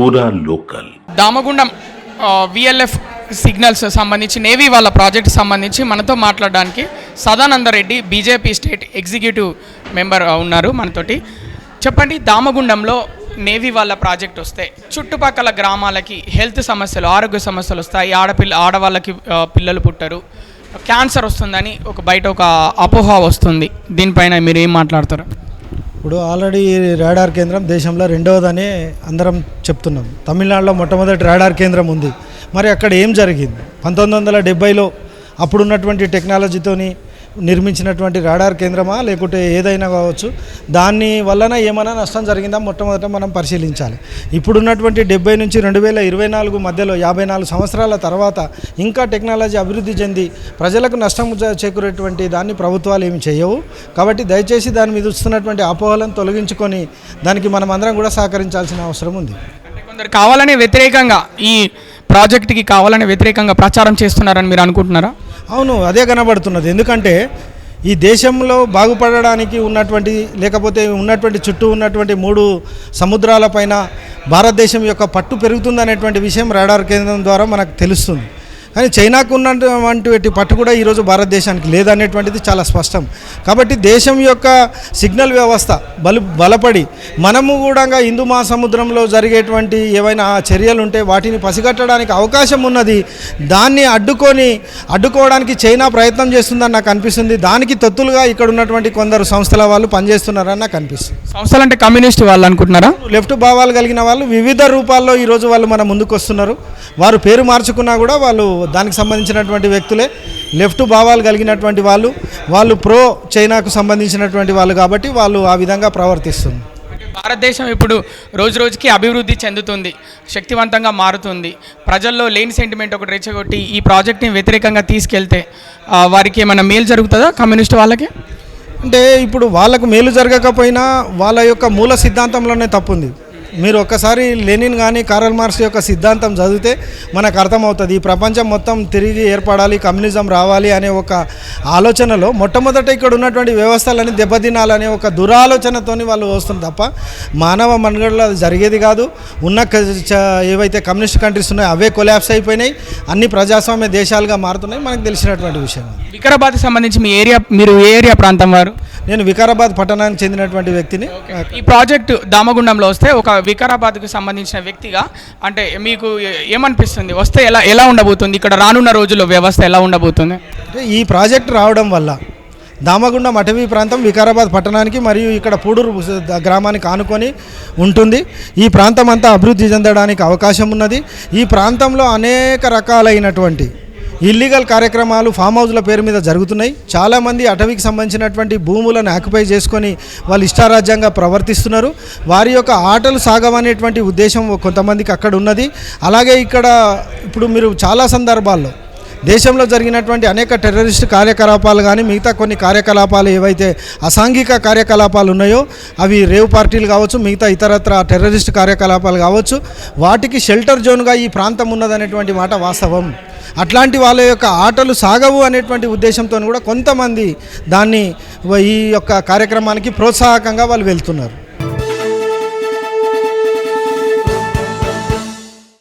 పూరా local. Damagundam VLF signals సంబంధించి navy వాళ్ళ ప్రాజెక్ట్ సంబంధించి మనతో మాట్లాడడానికి Sadananda Reddy BJP state executive member ఉన్నారు మనతోటి. చెప్పండి, దామగుండంలో నేవీ వాళ్ళ ప్రాజెక్ట్ వస్తే చుట్టుపక్కల గ్రామాలకి హెల్త్ సమస్యలు, ఆరోగ్య సమస్యలు వస్తాయి, ఆడవాళ్ళకి పిల్లలు పుట్టరు, క్యాన్సర్ వస్తుందని బయట ఒక అపోహ వస్తుంది. దీనిపైన మీరు ఏం మాట్లాడతారు? ఇప్పుడు ఆల్రెడీ రాడార్ కేంద్రం దేశంలో రెండవదని అందరం చెప్తున్నాం. తమిళనాడులో మొట్టమొదటి రాడార్ కేంద్రం ఉంది. మరి అక్కడ ఏం జరిగింది? 1970లో అప్పుడున్నటువంటి టెక్నాలజీతోని నిర్మించినటువంటి రాడార్ కేంద్రమా లేకుంటే ఏదైనా కావచ్చు, దాని వలన ఏమైనా నష్టం జరిగిందా మొట్టమొదట మనం పరిశీలించాలి. ఇప్పుడున్నటువంటి 70 నుంచి 2024 మధ్యలో 54 సంవత్సరాల తర్వాత ఇంకా టెక్నాలజీ అభివృద్ధి చెంది ప్రజలకు నష్టం చేకూరేటువంటి దాన్ని ప్రభుత్వాలు ఏమి చేయవు. కాబట్టి దయచేసి దాని మీద వస్తున్నటువంటి అపోహలను తొలగించుకొని దానికి మనం అందరం కూడా సహకరించాల్సిన అవసరం ఉంది. అంటే కొందరు కావాలనే వ్యతిరేకంగా ఈ ప్రాజెక్టుకి కావాలనే వ్యతిరేకంగా ప్రచారం చేస్తున్నారని మీరు అనుకుంటున్నారా? అవును, అదే కనబడుతున్నది. ఎందుకంటే ఈ దేశంలో బాగుపడడానికి ఉన్నటువంటి లేకపోతే ఉన్నటువంటి చుట్టూ ఉన్నటువంటి 3 సముద్రాలపైన భారతదేశం యొక్క పట్టు పెరుగుతుందనేటువంటి విషయం రాడార్ కేంద్రం ద్వారా మనకు తెలుస్తుంది. కానీ చైనాకు ఉన్నటువంటి పట్టు కూడా ఈరోజు భారతదేశానికి లేదనేటువంటిది చాలా స్పష్టం. కాబట్టి దేశం యొక్క సిగ్నల్ వ్యవస్థ బలపడి మనము కూడా హిందూ మహాసముద్రంలో జరిగేటువంటి ఏవైనా చర్యలు ఉంటే వాటిని పసిగట్టడానికి అవకాశం ఉన్నది. దాన్ని అడ్డుకోవడానికి చైనా ప్రయత్నం చేస్తుందని నాకు అనిపిస్తుంది. దానికి తొత్తులుగా ఇక్కడ ఉన్నటువంటి కొందరు సంస్థల వాళ్ళు పనిచేస్తున్నారని నాకు అనిపిస్తుంది. సంస్థలు అంటే కమ్యూనిస్ట్ వాళ్ళు అనుకుంటున్నారా? లెఫ్ట్ భావాలు కలిగిన వాళ్ళు వివిధ రూపాల్లో ఈరోజు వాళ్ళు మన ముందుకు వస్తున్నారు. వారు పేరు మార్చుకున్నా కూడా వాళ్ళు దానికి సంబంధించినటువంటి వ్యక్తులే, లెఫ్ట్ భావాలు కలిగినటువంటి వాళ్ళు ప్రో చైనాకు సంబంధించినటువంటి వాళ్ళు కాబట్టి వాళ్ళు ఆ విధంగా ప్రవర్తిస్తుంది. భారతదేశం ఇప్పుడు రోజు రోజుకి అభివృద్ధి చెందుతుంది, శక్తివంతంగా మారుతుంది. ప్రజల్లో లేని సెంటిమెంట్ ఒకటి రెచ్చగొట్టి ఈ ప్రాజెక్ట్ని వ్యతిరేకంగా తీసుకెళ్తే వారికి ఏమైనా మేలు జరుగుతుందా కమ్యూనిస్ట్ వాళ్ళకి? అంటే ఇప్పుడు వాళ్ళకు మేలు జరగకపోయినా వాళ్ళ యొక్క మూల సిద్ధాంతంలోనే తప్పుంది. మీరు ఒక్కసారి లెనిన్ కానీ కారల్ మార్క్స్ యొక్క సిద్ధాంతం చదివితే మనకు అర్థమవుతుంది. ఈ ప్రపంచం మొత్తం తిరిగి ఏర్పడాలి, కమ్యూనిజం రావాలి అనే ఒక ఆలోచనలో మొట్టమొదట ఇక్కడ ఉన్నటువంటి వ్యవస్థలని దెబ్బతినాలనే ఒక దురాలోచనతోని వాళ్ళు వస్తుంది తప్ప మానవ మనుగడలో అది జరిగేది కాదు. ఉన్న ఏవైతే కమ్యూనిస్ట్ కంట్రీస్ ఉన్నాయో అవే కొలాప్స్ అయిపోయినాయి, అన్ని ప్రజాస్వామ్య దేశాలుగా మారుతున్నాయి, మనకు తెలిసినటువంటి విషయం. వికారాబాద్కి సంబంధించి మీరు ఏ ఏరియా ప్రాంతం వారు? నేను వికారాబాద్ పట్టణానికి చెందినటువంటి వ్యక్తిని. ఈ ప్రాజెక్టు దామగుండంలో వస్తే ఒక వికారాబాద్కు సంబంధించిన వ్యక్తిగా అంటే మీకు ఏమనిపిస్తుంది? వస్తే ఎలా ఉండబోతుంది? ఇక్కడ రానున్న రోజుల్లో వ్యవస్థ ఎలా ఉండబోతుంది? అంటే ఈ ప్రాజెక్టు రావడం వల్ల దామగుండం అటవీ ప్రాంతం వికారాబాద్ పట్టణానికి మరియు ఇక్కడ పూడూరు గ్రామానికి ఆనుకొని ఉంటుంది. ఈ ప్రాంతం అంతా అభివృద్ధి చెందడానికి అవకాశం ఉన్నది. ఈ ప్రాంతంలో అనేక రకాలైనటువంటి ఇల్లీగల్ కార్యక్రమాలు ఫామ్ హౌస్ల పేరు మీద జరుగుతున్నాయి. చాలామంది అటవీకి సంబంధించినటువంటి భూములను ఆక్యుపై చేసుకొని వాళ్ళు ఇష్టారాజ్యంగా ప్రవర్తిస్తున్నారు. వారి యొక్క ఆటలు సాగవనేటువంటి ఉద్దేశం కొంతమందికి అక్కడ ఉన్నది. అలాగే ఇక్కడ ఇప్పుడు మీరు చాలా సందర్భాల్లో దేశంలో జరిగినటువంటి అనేక టెర్రరిస్ట్ కార్యకలాపాలు కానీ మిగతా కొన్ని కార్యకలాపాలు ఏవైతే అసాంఘిక కార్యకలాపాలు ఉన్నాయో అవి రేవ్ పార్టీలు కావచ్చు, మిగతా ఇతరత్ర టెర్రరిస్ట్ కార్యకలాపాలు కావచ్చు, వాటికి షెల్టర్ జోన్గా ఈ ప్రాంతం ఉన్నదనేటువంటి మాట వాస్తవం. అట్లాంటి వాళ్ళ యొక్క ఆటలు సాగవు అనేటువంటి ఉద్దేశంతో కూడా కొంతమంది ఈ యొక్క కార్యక్రమానికి ప్రోత్సాహకంగా వాళ్ళు వెళ్తున్నారు.